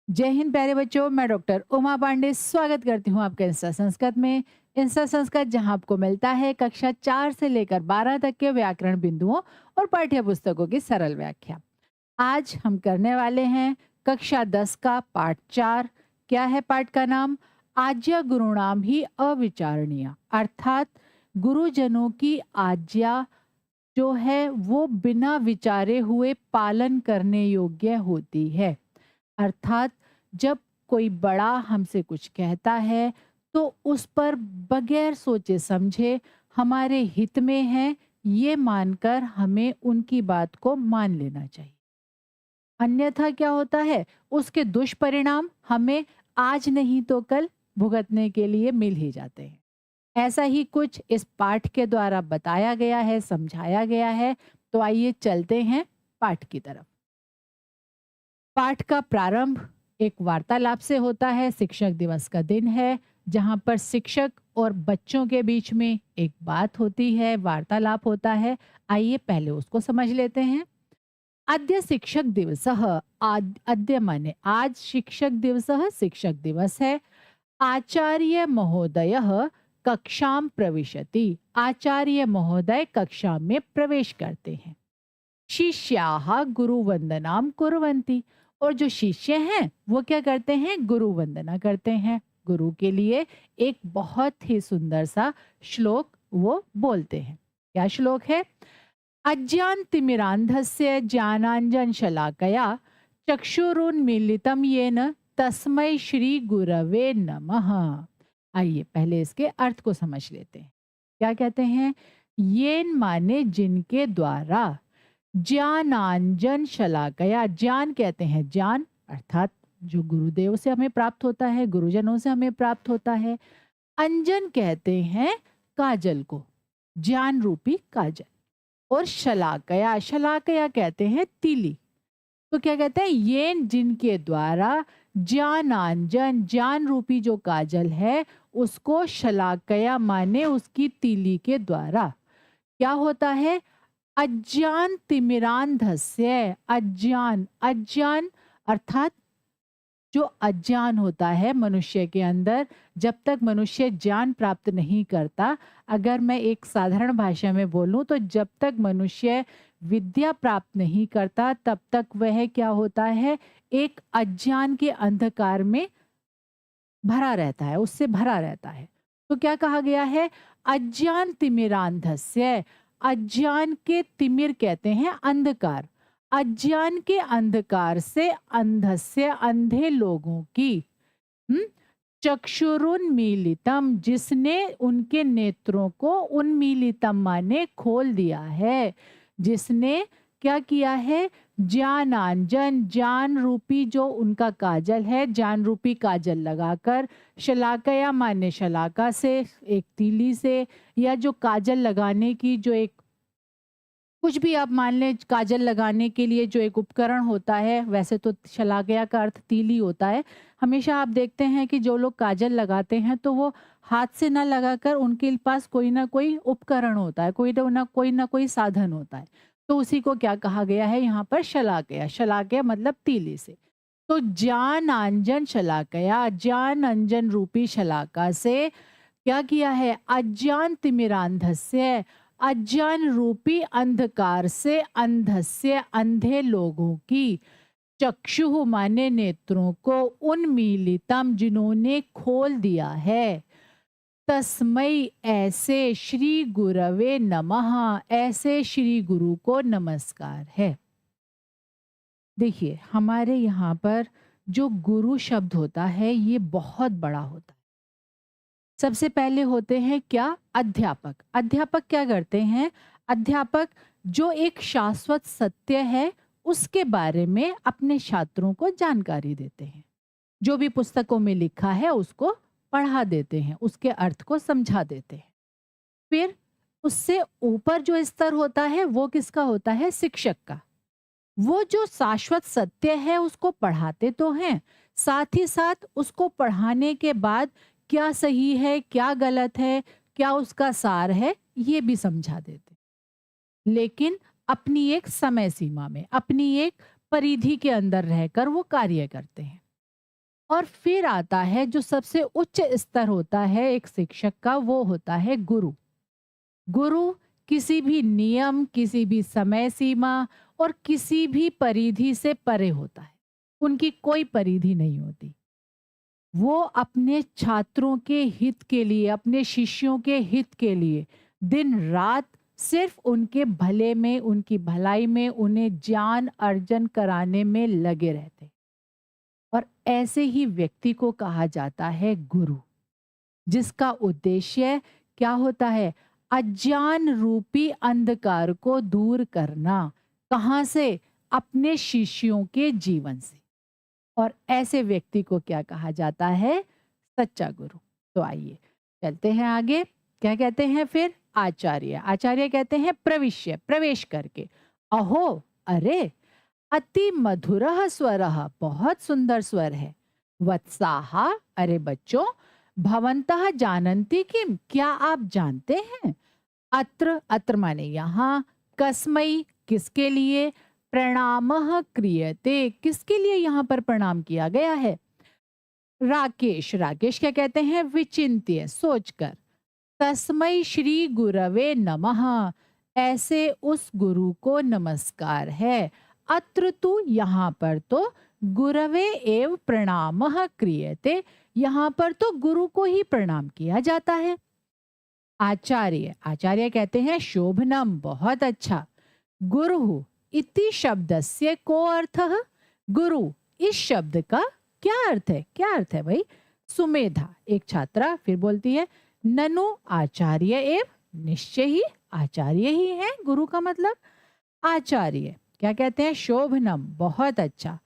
जय हिंद प्यारे बच्चों। मैं डॉक्टर उमा पांडे स्वागत करती हूँ आपके इंस्टा संस्कृत में। इंस्टा संस्कृत जहाँ आपको मिलता है कक्षा 4 से लेकर 12 तक के व्याकरण बिंदुओं और पाठ्य पुस्तकों की सरल व्याख्या। आज हम करने वाले हैं कक्षा 10 का पाठ 4। क्या है पाठ का नाम? आज्ञा गुरुणाम ही अविचारणीय, अर्थात गुरुजनों की आज्ञा जो है वो बिना विचारे हुए पालन करने योग्य होती है। अर्थात जब कोई बड़ा हमसे कुछ कहता है तो उस पर बगैर सोचे समझे हमारे हित में है ये मानकर हमें उनकी बात को मान लेना चाहिए। अन्यथा क्या होता है, उसके दुष्परिणाम हमें आज नहीं तो कल भुगतने के लिए मिल ही जाते हैं। ऐसा ही कुछ इस पाठ के द्वारा बताया गया है, समझाया गया है। तो आइए चलते हैं पाठ की तरफ। पाठ का प्रारंभ एक वार्तालाप से होता है। शिक्षक दिवस का दिन है जहां पर शिक्षक और बच्चों के बीच में एक बात होती है, वार्तालाप होता है। आइए पहले उसको समझ लेते हैं। अद्य शिक्षक दिवसः, अद्य माने आज, शिक्षक दिवसः शिक्षक दिवस है। आचार्य महोदयः कक्षाम प्रविशति, आचार्य महोदय कक्षा में प्रवेश करते हैं। शिष्याः गुरुवंदनाम कुर्वन्ति, और जो शिष्य हैं वो क्या करते हैं? गुरु वंदना करते हैं। गुरु के लिए एक बहुत ही सुंदर सा श्लोक वो बोलते हैं। क्या श्लोक है? अज्ञान तिमिरांधस्य ज्ञानांजन शलाकया चक्षुरुन्मीलितं येन तस्मै श्री गुरवे नमः। आइए पहले इसके अर्थ को समझ लेते हैं। क्या कहते हैं? येन माने जिनके द्वारा, ज्ञानांजन शलाकया, ज्ञान कहते हैं ज्ञान, अर्थात जो गुरुदेव से हमें प्राप्त होता है, गुरुजनों से हमें प्राप्त होता है। अंजन कहते हैं काजल को, ज्ञान रूपी काजल। और शलाकया, शलाकया कहते हैं तीली। तो क्या कहते हैं? ये जिनके द्वारा ज्ञानांजन, ज्ञान रूपी जो काजल है उसको शलाकया माने उसकी तीली के द्वारा क्या होता है? अज्ञान तिमिरांधस्य, अज्ञान, अज्ञान अर्थात जो अज्ञान होता है मनुष्य के अंदर, जब तक मनुष्य ज्ञान प्राप्त नहीं करता, अगर मैं एक साधारण भाषा में बोलूं तो जब तक मनुष्य विद्या प्राप्त नहीं करता तब तक वह क्या होता है? एक अज्ञान के अंधकार में भरा रहता है, उससे भरा रहता है। तो क्या कहा गया है? अज्ञान तिमिरांधस्य, अज्ञान के तिमिर कहते हैं अंधकार, अज्ञान के अंधकार से, अंधस्य अंधे लोगों की, हम्म, चक्षुरुन्मीलितम जिसने उनके नेत्रों को, उन्मीलितम माने खोल दिया है, जिसने क्या किया है? ज्ञानांजन, ज्ञान रूपी जो उनका काजल है, ज्ञान रूपी काजल लगाकर, शलाकया माने शलाका से, एक तीली से, या जो काजल लगाने की जो एक, कुछ भी आप मान लें, काजल लगाने के लिए जो एक उपकरण होता है, वैसे तो शलाकया का अर्थ तीली होता है। हमेशा आप देखते हैं कि जो लोग काजल लगाते हैं तो वो हाथ से ना लगाकर उनके पास कोई ना कोई उपकरण होता है, कोई ना कोई साधन होता है। तो उसी को क्या कहा गया है यहाँ पर? शलाकया। शलाकया मतलब तीली से। तो ज्ञान अंजन शलाकया, ज्ञान अंजन रूपी शलाका से क्या किया है? अज्ञान तिमिरांधस्य, अज्ञान रूपी अंधकार से, अंधस्य अंधे लोगों की, चक्षु माने नेत्रों को, उन्मीलितम जिन्होंने खोल दिया है, तस्मय ऐसे, श्री गुरवे नमः ऐसे श्री गुरु को नमस्कार है। देखिए हमारे यहाँ पर जो गुरु शब्द होता है ये बहुत बड़ा होता है। सबसे पहले होते हैं क्या? अध्यापक। अध्यापक क्या करते हैं? अध्यापक जो एक शाश्वत सत्य है उसके बारे में अपने छात्रों को जानकारी देते हैं। जो भी पुस्तकों में लिखा है उसको पढ़ा देते हैं, उसके अर्थ को समझा देते हैं। फिर उससे ऊपर जो स्तर होता है वो किसका होता है? शिक्षक का। वो जो शाश्वत सत्य है उसको पढ़ाते तो हैं, साथ ही साथ उसको पढ़ाने के बाद क्या सही है, क्या गलत है, क्या उसका सार है, ये भी समझा देते, लेकिन अपनी एक समय सीमा में, अपनी एक परिधि के अंदर रहकर वो कार्य करते हैं। और फिर आता है जो सबसे उच्च स्तर होता है एक शिक्षक का, वो होता है गुरु। गुरु किसी भी नियम, किसी भी समय सीमा और किसी भी परिधि से परे होता है। उनकी कोई परिधि नहीं होती। वो अपने छात्रों के हित के लिए, अपने शिष्यों के हित के लिए दिन रात सिर्फ उनके भले में, उनकी भलाई में, उन्हें ज्ञान अर्जन कराने में लगे रहते। और ऐसे ही व्यक्ति को कहा जाता है गुरु, जिसका उद्देश्य क्या होता है? अज्ञान रूपी अंधकार को दूर करना। कहाँ से? अपने शिष्यों के जीवन से। और ऐसे व्यक्ति को क्या कहा जाता है? सच्चा गुरु। तो आइए चलते हैं आगे। क्या कहते हैं फिर? आचार्य। आचार्य कहते हैं प्रविश्य, प्रवेश करके। अहो, अरे, अति मधुरः स्वरः, बहुत सुंदर स्वर है। वत्साहा, अरे बच्चों, भवन्तः जानन्ति किम, क्या आप जानते हैं? अत्र, अत्र माने यहाँ, कस्मै, किसके लिए, प्रणामः क्रियते, किसके लिए यहाँ पर प्रणाम किया गया है? राकेश, राकेश क्या कहते हैं? विचिंत्य, सोचकर। तस्मै श्री गुरवे नमः, ऐसे उस गुरु को नमस्कार है। अत्र तु, यहाँ पर तो, गुरवे एव प्रणामः क्रियते, यहाँ पर तो गुरु को ही प्रणाम किया जाता है। आचार्य, आचार्य कहते हैं शोभनम, बहुत अच्छा। गुरु इति शब्दस्य को अर्थः, गुरु इस शब्द का क्या अर्थ है? क्या अर्थ है भाई? सुमेधा, एक छात्रा फिर बोलती है, ननु आचार्य एव, निश्चय ही आचार्य ही है गुरु का मतलब। आचार्य क्या कहते हैं? शोभनम, बहुत अच्छा।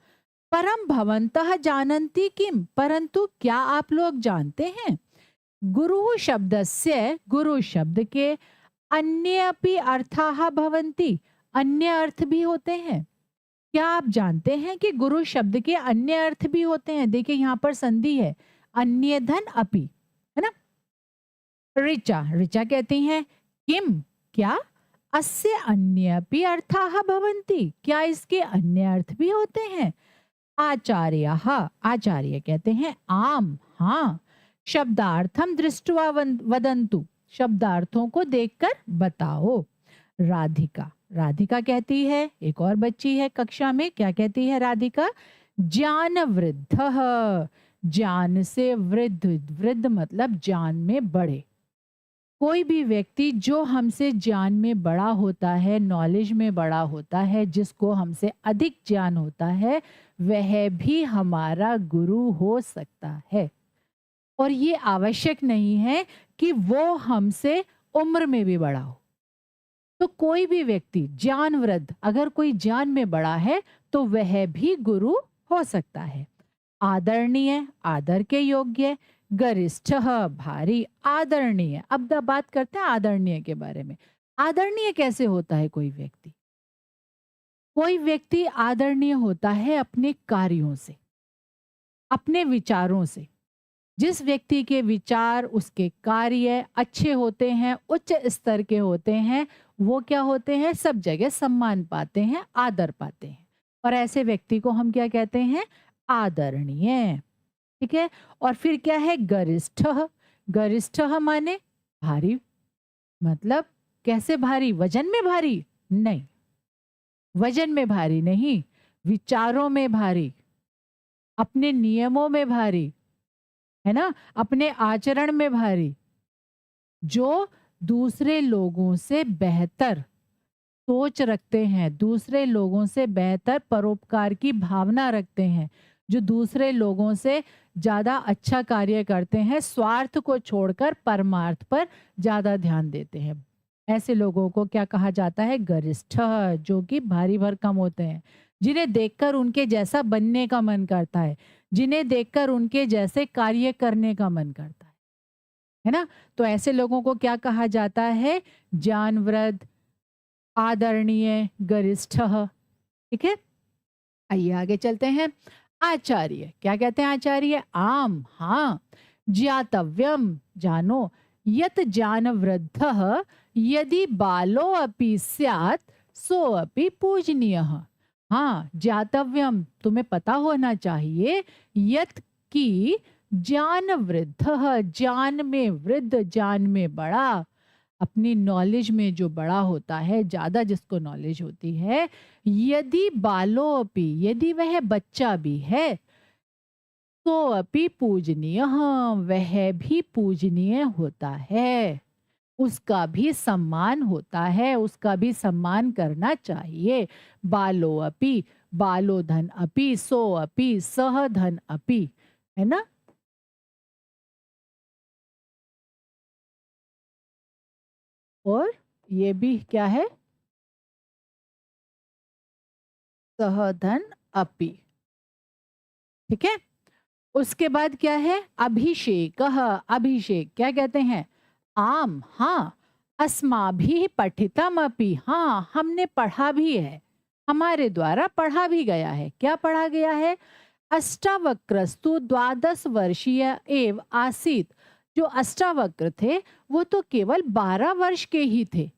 परम भवन्तः जानन्ति किम, परंतु क्या आप लोग जानते हैं? गुरु शब्दस्य, गुरु शब्द के अन्य अपि अर्थाः भवन्ति, अन्य अर्थ भी होते हैं। क्या आप जानते हैं कि गुरु शब्द के अन्य अर्थ भी होते हैं? देखिए यहाँ पर संधि है, अन्य धन अपि, है ना। ऋचा, ऋचा कहती हैं किम, क्या, अस्य अन्य अपि अर्थाः भवन्ति, क्या इसके अन्य अर्थ भी होते हैं? आचार्यः, आचार्य कहते हैं आम, हाँ। शब्दार्थम दृष्ट्वा वदन्तु, शब्दार्थों को देखकर बताओ। राधिका, राधिका कहती है, एक और बच्ची है कक्षा में, क्या कहती है राधिका? ज्ञान वृद्धः, ज्ञान से वृद्ध, वृद्ध मतलब ज्ञान में बड़े। कोई भी व्यक्ति जो हमसे ज्ञान में बड़ा होता है, नॉलेज में बड़ा होता है, जिसको हमसे अधिक ज्ञान होता है, वह भी हमारा गुरु हो सकता है। और ये आवश्यक नहीं है कि वो हमसे उम्र में भी बड़ा हो। तो कोई भी व्यक्ति ज्ञान वृद्ध, अगर कोई ज्ञान में बड़ा है तो वह भी गुरु हो सकता है। आदरणीय, आदर के योग्य। गरिष्ठ, भारी। आदरणीय, अब बात करते हैं आदरणीय के बारे में। आदरणीय कैसे होता है कोई व्यक्ति? कोई व्यक्ति आदरणीय होता है अपने कार्यों से, अपने विचारों से। जिस व्यक्ति के विचार, उसके कार्य अच्छे होते हैं, उच्च स्तर के होते हैं, वो क्या होते हैं? सब जगह सम्मान पाते हैं, आदर पाते हैं। और ऐसे व्यक्ति को हम क्या कहते हैं? आदरणीय। ठीक है। और फिर क्या है? गरिष्ठ। गरिष्ठ माने भारी, मतलब कैसे भारी? वजन में भारी नहीं, वजन में भारी नहीं, विचारों में भारी, अपने नियमों में भारी, है ना, अपने आचरण में भारी, जो दूसरे लोगों से बेहतर सोच रखते हैं, दूसरे लोगों से बेहतर परोपकार की भावना रखते हैं, जो दूसरे लोगों से ज्यादा अच्छा कार्य करते हैं, स्वार्थ को छोड़कर परमार्थ पर ज्यादा ध्यान देते हैं। ऐसे लोगों को क्या कहा जाता है? गरिष्ठ, जो कि भारी भरकम होते हैं, जिन्हें देखकर उनके जैसा बनने का मन करता है, जिन्हें देखकर उनके जैसे कार्य करने का मन करता है ना। तो ऐसे लोगों को क्या कहा जाता है? ज्ञानवृद्ध, आदरणीय, गरिष्ठ। ठीक है। आइए आगे चलते हैं। आचार्य, क्या कहते हैं आचार्य? आम, हाँ। ज्ञातव्यम, जानो। यत ज्ञान वृद्धः यदि बालो अपि स्यात् सो अपि पूजनीयः। हाँ, ज्ञातव्यम, तुम्हें पता होना चाहिए। यत, कि ज्ञान वृद्धः, ज्ञान में वृद्ध, ज्ञान में बड़ा, अपनी नॉलेज में जो बड़ा होता है, ज्यादा जिसको नॉलेज होती है, यदि बालोपि, यदि वह बच्चा भी है, तो अपि पूजनीय, वह भी पूजनीय होता है, उसका भी सम्मान होता है, उसका भी सम्मान करना चाहिए। बालो अपि, बालो धन अपि, सो अपि, सह धन अपि, है ना। और ये भी क्या है, सह धन अपि। ठीक है। उसके बाद क्या है, अभिषेक, अभिषेक क्या कहते हैं, आम, हाँ, अस्माभि पठितम अपि, हाँ हमने पढ़ा भी है, हमारे द्वारा पढ़ा भी गया है। क्या पढ़ा गया है, अष्टावक्रस्तु 12 वर्षीय एव आसीत, जो अष्टावक्र थे वो तो केवल 12 वर्ष के ही थे,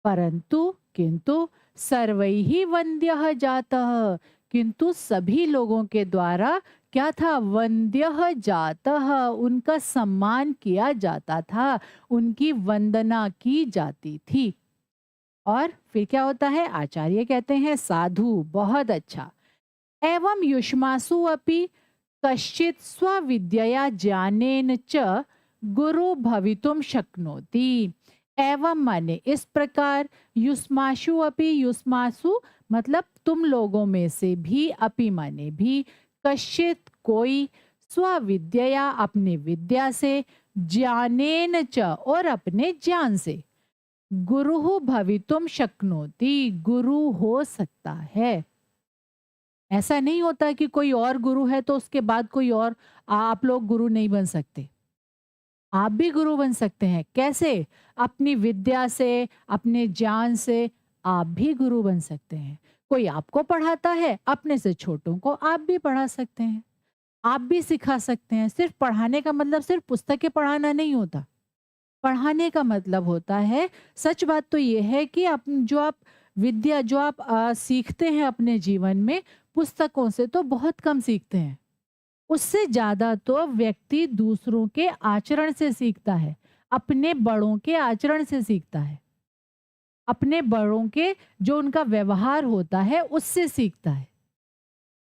परंतु किंतु सर्वैहि वंद्यः जातः, किंतु सभी लोगों के द्वारा क्या था, वंद्यः जातः, उनका सम्मान किया जाता था, उनकी वंदना की जाती थी। और फिर क्या होता है, आचार्य कहते हैं साधु, बहुत अच्छा। एवं युष्मासु अपि कश्चित स्वविद्यया ज्ञानेन च गुरु भवितुम शक्नोति। एवं माने इस प्रकार, युष्मासु अपि, युष्मासु मतलब तुम लोगों में से भी, अपि माने भी, कश्चित कोई, स्वविद्यया अपने विद्या से, ज्ञानेन च और अपने ज्ञान से, गुरु भवितुम शक्नोति, गुरु हो सकता है। ऐसा नहीं होता कि कोई और गुरु है तो उसके बाद कोई और, आप लोग गुरु नहीं बन सकते, आप भी गुरु बन सकते हैं। कैसे, अपनी विद्या से, अपने ज्ञान से आप भी गुरु बन सकते हैं। कोई आपको पढ़ाता है, अपने से छोटों को आप भी पढ़ा सकते हैं, आप भी सिखा सकते हैं। सिर्फ पढ़ाने का मतलब सिर्फ पुस्तकें पढ़ाना नहीं होता, पढ़ाने का मतलब होता है, सच बात तो ये है कि आप जो आप विद्या जो आप सीखते हैं अपने जीवन में, पुस्तकों से तो बहुत कम सीखते हैं, उससे ज्यादा तो व्यक्ति दूसरों के आचरण से सीखता है, अपने बड़ों के आचरण से सीखता है, अपने बड़ों के जो उनका व्यवहार होता है उससे सीखता है।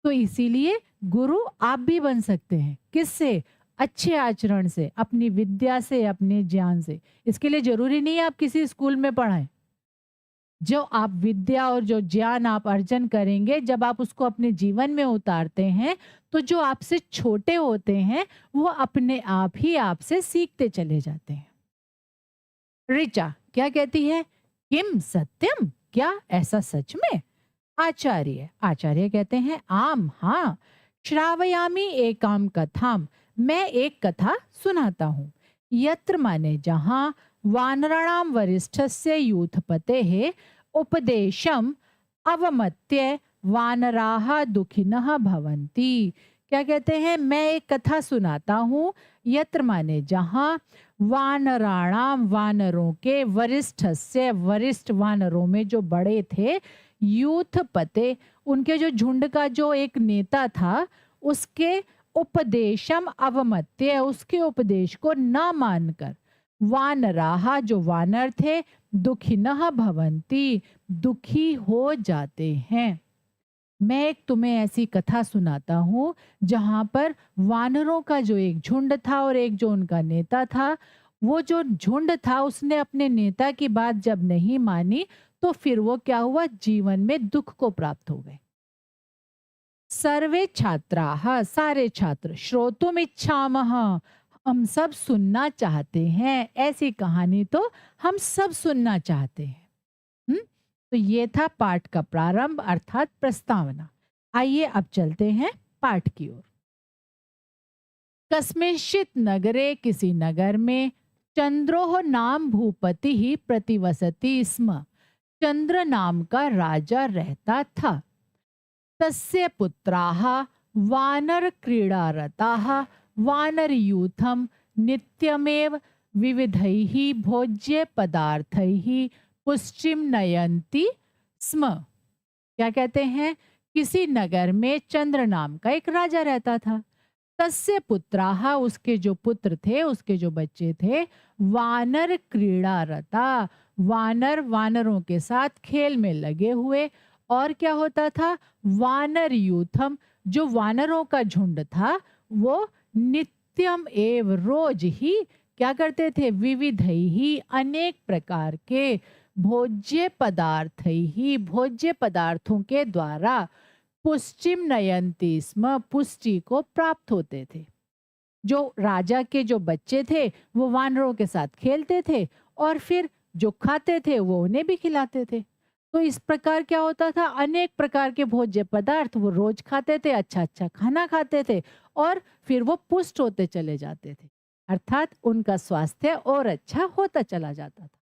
तो इसीलिए गुरु आप भी बन सकते हैं, किससे, अच्छे आचरण से, अपनी विद्या से, अपने ज्ञान से। इसके लिए जरूरी नहीं है आप किसी स्कूल में पढ़ाएं, जो आप विद्या और जो ज्ञान आप अर्जन करेंगे, जब आप उसको अपने जीवन में उतारते हैं, तो जो आपसे छोटे होते हैं वो अपने आप ही आपसे सीखते चले जाते हैं। ऋचा क्या कहती है, किम सत्यम, क्या ऐसा सच में। आचार्य, आचार्य कहते हैं आम, हाँ, श्रावयामी एकाम कथाम, मैं एक कथा सुनाता हूँ। यत्र माने जहाँ, वानराणाम वरिष्ठस्य यूथपते है उपदेशम अवमत्य वानराः दुखिनः भवन्ति। क्या कहते हैं, मैं एक कथा सुनाता हूँ, यत्र माने जहाँ, वानराणाम वानरों के, वरिष्ठस्य वरिष्ठ वानरों में जो बड़े थे, यूथ पते उनके जो झुंड का जो एक नेता था, उसके उपदेशम अवमत्य, उसके उपदेश को न मानकर, वानराहा जो वानर थे, दुखिनः भवन्ति, दुखी हो जाते हैं। मैं एक तुम्हें ऐसी कथा सुनाता हूँ जहां पर वानरों का जो एक झुंड था और एक जो उनका नेता था, वो जो झुंड था उसने अपने नेता की बात जब नहीं मानी, तो फिर वो क्या हुआ, जीवन में दुख को प्राप्त हो गए। सर्वे छात्राः, सारे छात्र, श्रोतुम इच्छामः, हम सब सुनना चाहते हैं, ऐसी कहानी तो हम सब सुनना चाहते हैं। तो ये था पाठ का प्रारंभ अर्थात प्रस्तावना। आइए अब चलते हैं पाठ की ओर। कस्मिंश्चित नगरे, किसी नगर में, चंद्रोह नाम भूपति ही प्रतिवसति स्म, चंद्र नाम का राजा रहता था। तस्य पुत्राः वानर क्रीडारताः वानर यूथम नित्यमेव विविधैः भोज्य पदार्थैः पुष्टिम नयन्ति स्म। क्या कहते हैं, किसी नगर में चंद्र नाम का एक राजा रहता था। तस्य पुत्राः, उसके जो पुत्र थे, उसके जो बच्चे थे, वानर क्रीड़ा रता, वानर वानरों के साथ खेल में लगे हुए। और क्या होता था, वानर यूथम, जो वानरों का झुंड था वो नित्यम एव, रोज ही क्या करते थे, विविध ही, अनेक प्रकार के, भोज्य पदार्थ ही, भोज्य पदार्थों के द्वारा पुष्टिम नयंती स्म, पुष्टि को प्राप्त होते थे। जो राजा के जो बच्चे थे वो वानरों के साथ खेलते थे और फिर जो खाते थे वो उन्हें भी खिलाते थे। तो इस प्रकार क्या होता था, अनेक प्रकार के भोज्य पदार्थ वो रोज खाते थे, अच्छा अच्छा खाना खाते थे और फिर वो पुष्ट होते चले जाते थे, अर्थात उनका स्वास्थ्य और अच्छा होता चला जाता था।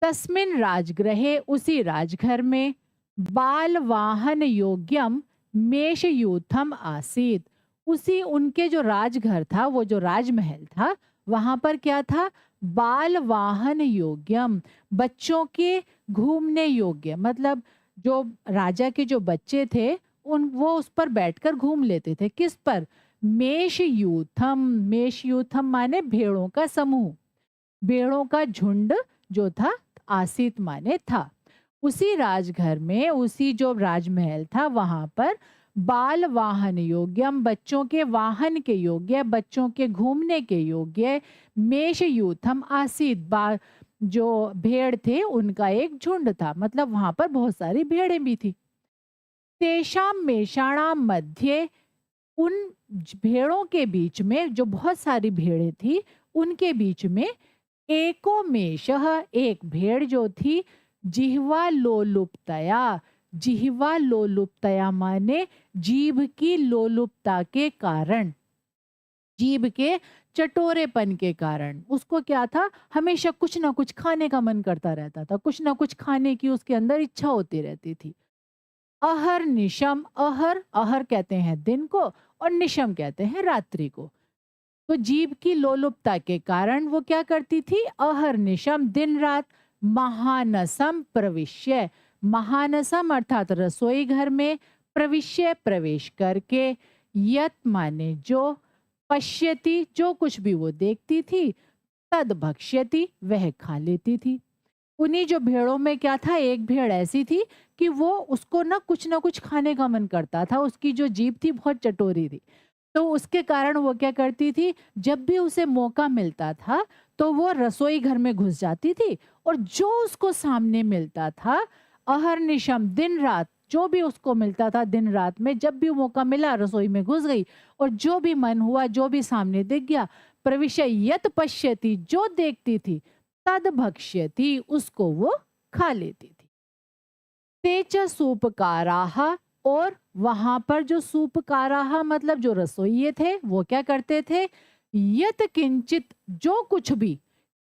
तस्मिन राजगृहे, उसी राजघर में, बाल वाहन योग्यम मेषयूथम आसीत, उसी उनके जो राजघर था, वो जो राजमहल था, वहां पर क्या था, बाल वाहन योग्यम, बच्चों के घूमने योग्य, मतलब जो राजा के जो बच्चे थे उन वो उस पर बैठकर घूम लेते थे। किस पर, मेषयूथम, मेषयूथम माने भेड़ों का समूह, भेड़ों का झुंड जो था, आसित माने था। उसी राजघर में, उसी जो राजमहल था वहां पर बाल वाहन योग्यम, बच्चों के वाहन के योग्य, बच्चों के घूमने के योग्य, मेष यूथम आसित, जो भेड़ थे उनका एक झुंड था, मतलब वहां पर बहुत सारी भेड़ें भी थी। तेषाम मेषाणाम मध्य, उन भेड़ों के बीच में, जो बहुत सारी भेड़ें थी उनके बीच में, एको मेषः, एक भेड़ जो थी, जिह्वा लोलुपतया, जिह्वा लोलुपतया माने जीभ की लोलुपता के कारण, जीभ के चटोरेपन के कारण, उसको क्या था, हमेशा कुछ ना कुछ खाने का मन करता रहता था, कुछ ना कुछ खाने की उसके अंदर इच्छा होती रहती थी। अहर निशम, अहर, अहर कहते हैं दिन को और निशम कहते हैं रात्रि को। तो जीभ की लोलुपता के कारण वो क्या करती थी, अहर्निशम, दिन रात, महानसम प्रविश्य, महानसम अर्थात रसोई घर में, प्रविश्य प्रवेश करके, यत माने जो, पश्यति जो कुछ भी वो देखती थी, तद भक्ष्यति वह खा लेती थी। उन्हीं जो भेड़ों में क्या था, एक भेड़ ऐसी थी कि वो, उसको ना कुछ खाने का मन करता था, उसकी जो जीभ थी बहुत चटोरी थी, तो उसके कारण वो क्या करती थी, जब भी उसे मौका मिलता था तो वो रसोई घर में घुस जाती थी और जो उसको सामने मिलता था, अहर्निशम, दिन रात, जो भी उसको मिलता था दिन रात में, जब भी मौका मिला रसोई में घुस गई और जो भी मन हुआ, जो भी सामने दिख गया, प्रविश्य यत पश्यति, जो देखती थी, तद भक्ष्यति उसको वो खा लेती थी। तेच सूपकाराह, और वहां पर जो सूपकाराह मतलब जो रसोइये थे वो क्या करते थे, यत किंचित, जो कुछ भी,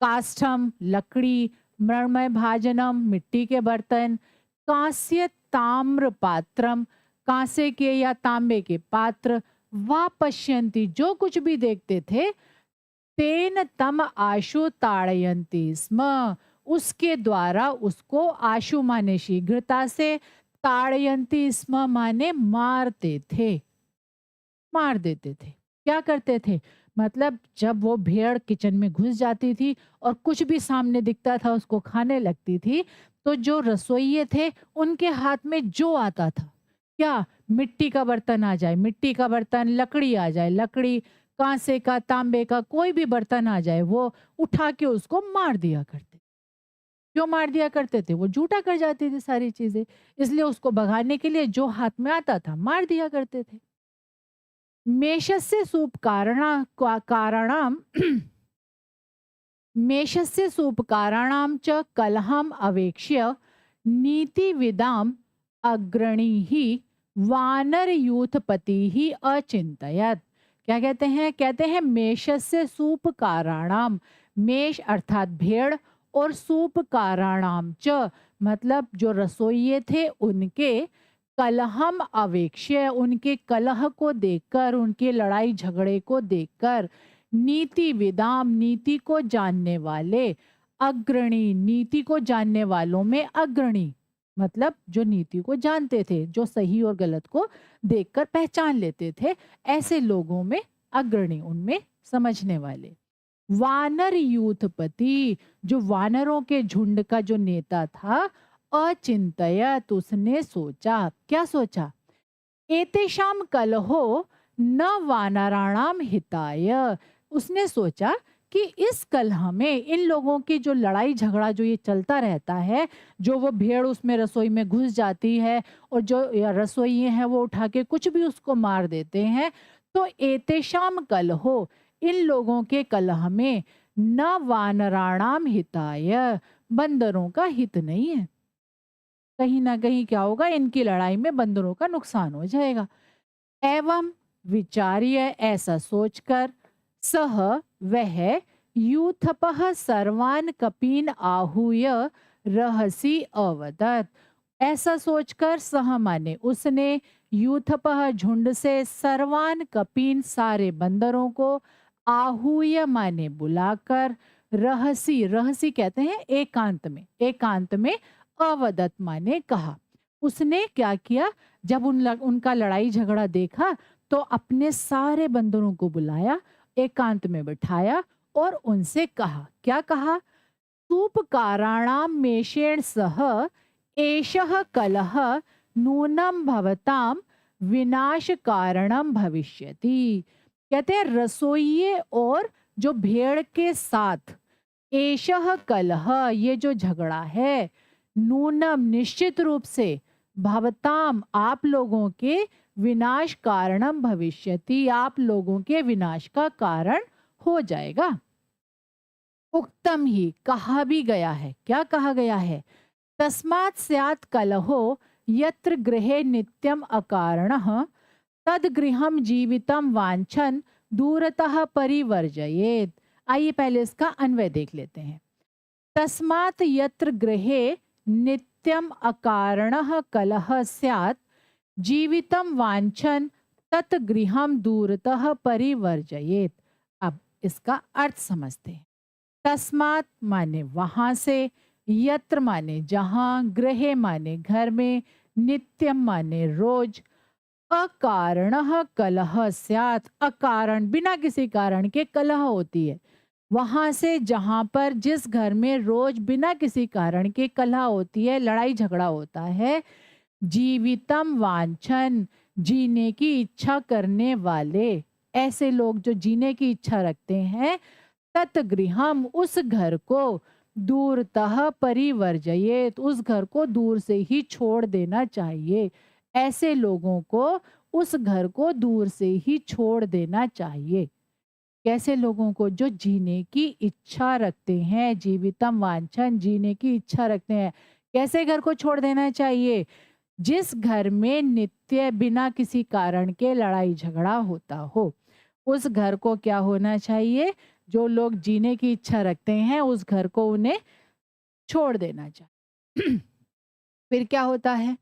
काष्ठम लकड़ी, मृण्मय भाजनम मिट्टी के बर्तन, कांस्य ताम्र पात्रम, कांसे के या तांबे के पात्र, वा पश्यंती, जो कुछ भी देखते थे, तेन तम आशु ताड़यंती स्म, उसके द्वारा उसको, आशु माने शीघ्रता से, ताड़यंती स्म माने मारते थे, मार देते थे। क्या करते थे, मतलब जब वो भेड़ किचन में घुस जाती थी और कुछ भी सामने दिखता था उसको खाने लगती थी, तो जो रसोइये थे उनके हाथ में जो आता था, क्या, मिट्टी का बर्तन आ जाए मिट्टी का बर्तन, लकड़ी आ जाए लकड़ी, कांसे का तांबे का कोई भी बर्तन आ जाए, वो उठा के उसको मार दिया करते। क्यों मार दिया करते थे, वो जूठा कर जाती थी सारी चीजें, इसलिए उसको भगाने के लिए जो हाथ में आता था मार दिया करते थे। मेषस्य सूप कारणम मेषस्य सूपकाराणां च कलहम अवेक्ष्य नीतिविदाम अग्रणी ही वानर यूथपति ही अचिंतयत। क्या कहते हैं, कहते हैं मेषस्य सूपकाराणाम, मेष अर्थात भेड़, और सूपकाराणाम च मतलब जो रसोइये थे उनके, कलहम अवेक्ष्य, उनके कलह को देखकर, उनके लड़ाई झगड़े को देखकर, नीति विदाम, नीति को जानने वाले, अग्रणी, नीति को जानने वालों में अग्रणी, मतलब जो नीति को जानते थे, जो सही और गलत को देखकर पहचान लेते थे, ऐसे लोगों में अग्रणी, उनमें समझने वाले। वानर यूथपति, जो वानरों के झुंड का जो नेता था, अचिंतयत, उसने सोचा, क्या सोचा? एतेषाम कलहो न वानराणाम हिताय। उसने सोचा कि इस कलह में, इन लोगों की जो लड़ाई झगड़ा जो ये चलता रहता है, जो वो भेड़ उसमें रसोई में घुस जाती है और जो रसोई हैं वो उठा के कुछ भी उसको मार देते हैं, तो एतेषाम कलहो, इन लोगों के कलह में न वानराणाम हिताय, बंदरों का हित नहीं है। कहीं ना कहीं क्या होगा, इनकी लड़ाई में बंदरों का नुकसान हो जाएगा। एवं विचार्य, ऐसा सोचकर, सह, वह, यूथपः सर्वान कपीन आहूय रहसी अवदत्। ऐसा सोचकर, सह माने उसने, यूथपः झुंड से, सर्वान कपीन सारे बंदरों को, आहूय माने बुलाकर, रहसी, रहसी कहते हैं एकांत में, एकांत में, अवदत माने कहा। उसने क्या किया, जब उनका लड़ाई झगड़ा देखा तो अपने सारे बंदरों को बुलाया, एकांत में बिठाया और उनसे कहा, क्या कहा? सूपकाराणाम मेषेण सह एषः कलह नूनम भवताम विनाश कारणम भविष्यति। कहते हैं रसोइये और जो भेड़ के साथ, एषः कलह, ये जो झगड़ा है, नूनम निश्चित रूप से, भवताम आप लोगों के, विनाश कारणम भविष्यति आप लोगों के विनाश का कारण हो जाएगा। उक्तम ही, कहा भी गया है, क्या कहा गया है? तस्मात् स्यात् कलहो यत्र गृहे नित्यम अकारणः तद गृहम जीवितम वांछन दूरतः परिवर्जयेत्। आइए पहले इसका अन्वय देख लेते हैं। तस्मात् यत्र गृहे नित्यम अकारणः कलह स्यात् जीवितम वांछन तत् गृहम दूरतः परिवर्जयेत्। अब इसका अर्थ समझते हैं। तस्मात् माने वहां से, यत्र माने जहां, गृहे माने घर में, नित्यम माने रोज, अकारणः कलह स्यात्, अकारण बिना किसी कारण के कलह होती है। वहां से, जहां पर, जिस घर में रोज बिना किसी कारण के कलह होती है, लड़ाई झगड़ा होता है, जीवितम वांछन, जीने की इच्छा करने वाले, ऐसे लोग जो जीने की इच्छा रखते हैं, तत्गृहम उस घर को, दूरतः परिवर्जयेत उस घर को दूर से ही छोड़ देना चाहिए। ऐसे लोगों को उस घर को दूर से ही छोड़ देना चाहिए। कैसे लोगों को? जो जीने की इच्छा रखते हैं, जीवितम वांछन, जीने की इच्छा रखते हैं। कैसे घर को छोड़ देना चाहिए? जिस घर में नित्य बिना किसी कारण के लड़ाई झगड़ा होता हो, उस घर को क्या होना चाहिए? जो लोग जीने की इच्छा रखते हैं उस घर को उन्हें छोड़ देना चाहिए। फिर क्या होता है,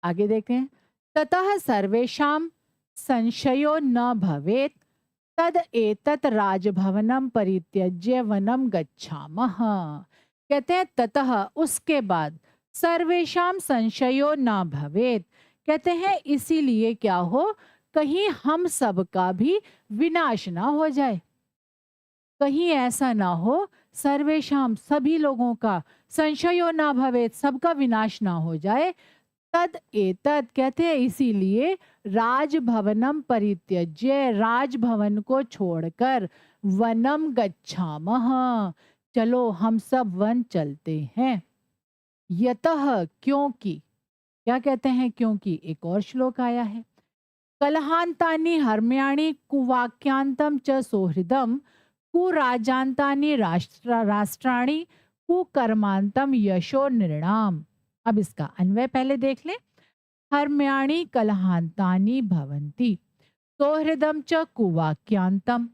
आगे देखते हैं। ततः सर्वेषां संशयो न भवेत् तद एतत् राजभवनम परित्यज्य वनम गच्छामः। कहते हैं ततः, उसके बाद, सर्वेषां संशयो न भवेत्, कहते हैं इसीलिए क्या हो, कहीं हम सब का भी विनाश ना हो जाए। कहीं ऐसा ना हो, सर्वेषाम सभी लोगों का, संशयो ना भवेत सबका विनाश ना हो जाए, तद एतद कहते हैं इसीलिए, राजभवनम परित्यज्य राजभवन को छोड़कर, वनम गच्छामः चलो हम सब वन चलते हैं। यतः क्योंकि, क्या कहते हैं? क्योंकि एक और श्लोक आया है, कलहांतानि हर्म्याणि कुवाक्यांतम च सोहृदम कुराजांतानि राष्ट्राणि कुकर्मांतम यशो नृणाम। अब इसका अन्वय पहले देख लें। हर्म्याणि कलहांतानि भवन्ति, सोहृदम च कुवाक्यांतम,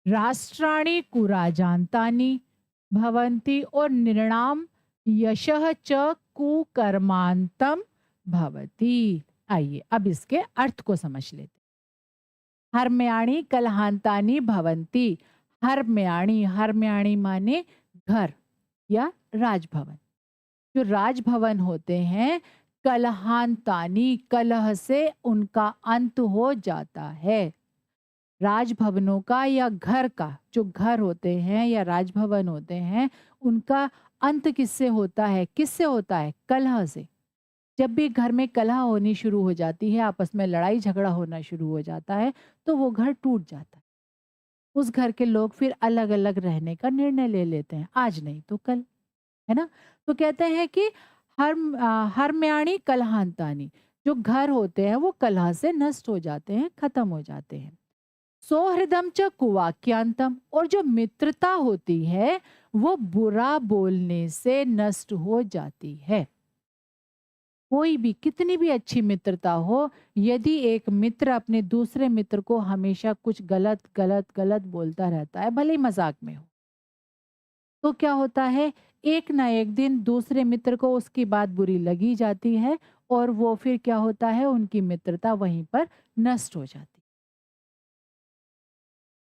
राष्ट्राणि कुराजांतानि भवन्ति और नृणाम यशः च कुकर्मांतम भवति। आइए अब इसके अर्थ को समझ लेते। हर्म्याणि कलहांतानि भवन्ति, हर्म्याणि, हर्म्याणि माने घर या राजभवन। जो राजभवन होते हैं, कलहांतानी, कलह से उनका अंत हो जाता है। राजभवनों का या घर का, जो घर होते हैं या राजभवन होते हैं, उनका अंत किससे होता है? किससे होता है? कलह से। जब भी घर में कलह होनी शुरू हो जाती है, आपस में लड़ाई झगड़ा होना शुरू हो जाता है, तो वो घर टूट जाता है। उस घर के लोग फिर अलग-अलग रहने का निर्णय ले लेते हैं, आज नहीं तो कल, है ना? तो कहते हैं कि हर्म्याणि कलहांतानि, जो घर होते हैं वो कलह से नष्ट हो जाते हैं, खत्म हो जाते हैं। सौहृदम च कुवाक्यांतम, और जो मित्रता होती है वो बुरा बोलने से नष्ट हो जाती है। कोई भी कितनी भी अच्छी मित्रता हो, यदि एक मित्र अपने दूसरे मित्र को हमेशा कुछ गलत गलत गलत बोलता रहता है, भले ही मजाक में हो, तो क्या होता है, एक ना एक दिन दूसरे मित्र को उसकी बात बुरी लगी जाती है, और वो फिर क्या होता है, उनकी मित्रता वहीं पर नष्ट हो जाती है।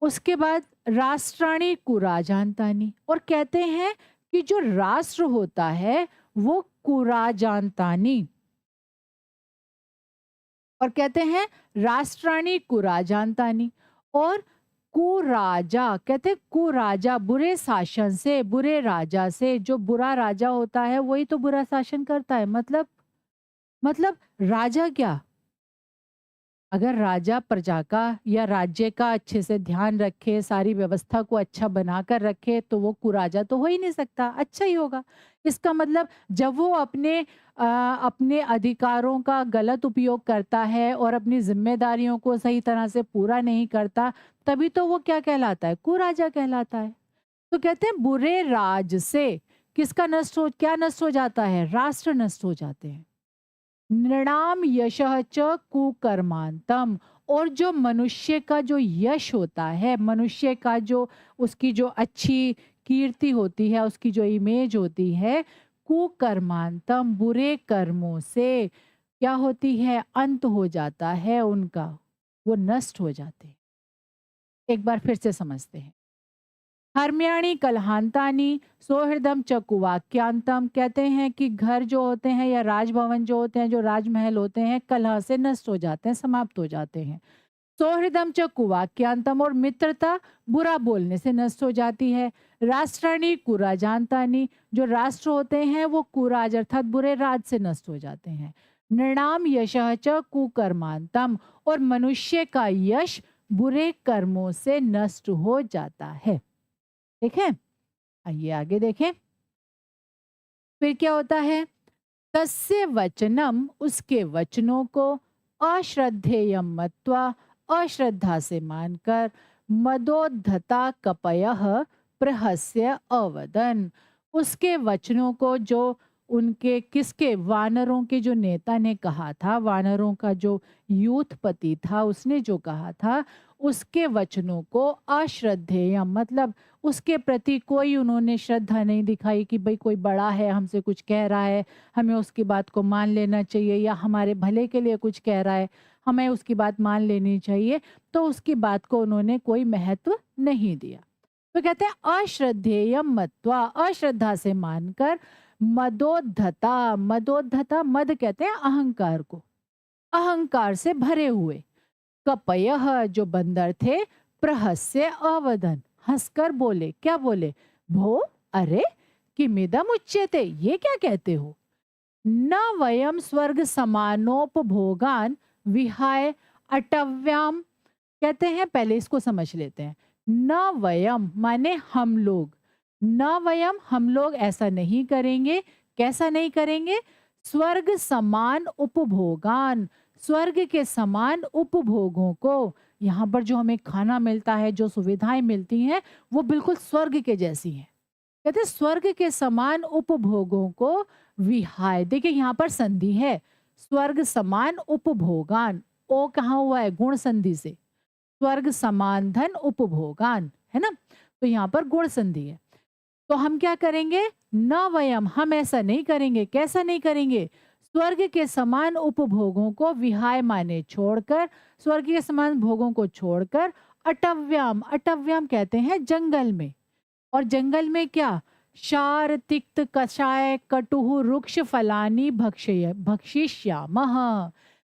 उसके बाद राष्ट्राणी कुराजानतानी, और कहते हैं कि जो राष्ट्र होता है वो कुराजानतानी, और कहते हैं राष्ट्राणी कुराजानतानी, और कुराजा, कहते हैं कुराजा बुरे शासन से, बुरे राजा से। जो बुरा राजा होता है वही तो बुरा शासन करता है। मतलब राजा क्या, अगर राजा प्रजा का या राज्य का अच्छे से ध्यान रखे, सारी व्यवस्था को अच्छा बनाकर रखे, तो वो कुराजा तो हो ही नहीं सकता, अच्छा ही होगा। इसका मतलब जब वो अपने अधिकारों का गलत उपयोग करता है और अपनी जिम्मेदारियों को सही तरह से पूरा नहीं करता, तभी तो वो क्या कहलाता है, कुराजा कहलाता है। तो कहते हैं बुरे राज से किसका क्या नष्ट हो जाता है, राष्ट्र नष्ट हो जाते हैं। नृणाम यशः च कुकर्मांतम, और जो मनुष्य का जो यश होता है, मनुष्य का जो उसकी जो अच्छी कीर्ति होती है, उसकी जो इमेज होती है, कुकर्मांतम बुरे कर्मों से क्या होती है, अंत हो जाता है उनका, वो नष्ट हो जाते हैं। एक बार फिर से समझते हैं। हर्म्याणी कलहांतानी सौहृदम चकुवाक्यांतम, कहते हैं कि घर जो होते हैं या राजभवन जो होते हैं, जो राजमहल होते हैं, कलह से नष्ट हो जाते हैं, समाप्त हो जाते हैं। सौहृदम च कुवाक्यांतम, और मित्रता बुरा बोलने से नष्ट हो जाती है। राष्ट्राणी कुराजानतानी, जो राष्ट्र होते हैं वो कुराज अर्थात बुरे राज से नष्ट हो जाते हैं। नृणाम यशः च कुकर्मांतम, और मनुष्य का यश बुरे कर्मों से नष्ट हो जाता है। ठीक है, आइए आगे देखें। फिर क्या होता है, तस्य वचनम, उसके वचनों को, अश्रद्धेयम मत्वा, अश्रद्धा से मानकर, मदोद्धता कपयः प्रहस्य अवदन, उसके वचनों को, जो उनके किसके, वानरों के जो नेता ने कहा था, वानरों का जो यूथपति था, उसने जो कहा था, उसके वचनों को अश्रद्धेय, मतलब उसके प्रति कोई उन्होंने श्रद्धा नहीं दिखाई कि भाई कोई बड़ा है हमसे कुछ कह रहा है, हमें उसकी बात को मान लेना चाहिए, या हमारे भले के लिए कुछ कह रहा है, हमें उसकी बात मान लेनी चाहिए, तो उसकी बात को उन्होंने कोई महत्व नहीं दिया। तो कहते हैं अश्रद्धेय मत्वा, अश्रद्धा से मानकर, मदोद्धता, मदोद्धता मद कहते हैं अहंकार को, अहंकार से भरे हुए, कपयः जो बंदर थे, प्रहस्य अवदन हंसकर बोले, क्या बोले, भो, अरे, किमिदम उच्यते, ये क्या कहते हो, न वयम स्वर्ग समानोपभोगान विहाय अटव्याम, कहते हैं, पहले इसको समझ लेते हैं। न वयम माने हम लोग, न वयम हम लोग ऐसा नहीं करेंगे, कैसा नहीं करेंगे, स्वर्ग समान उपभोगान, स्वर्ग के समान उपभोगों को, यहाँ पर जो हमें खाना मिलता है, जो सुविधाएं मिलती हैं, वो बिल्कुल स्वर्ग के जैसी हैं। कहते हैं स्वर्ग के समान उपभोगों को विहाय, देखिए यहाँ पर संधि है, स्वर्ग समान उपभोगान, ओ कहाँ हुआ है, गुण संधि से, स्वर्ग समान धन उपभोगान, है ना, तो यहाँ पर गुण संधि है। तो हम क्या करेंगे, न वयम, हम ऐसा नहीं करेंगे, कैसा नहीं करेंगे, स्वर्ग के समान उपभोगों को, विहाय माने छोड़कर, स्वर्ग के समान भोगों को छोड़कर, अटव्याम, अटव्याम कहते हैं जंगल में, और जंगल में क्या, शार तिक्त कषाय कटुः रुक्ष फलानि भक्षिष्यामः।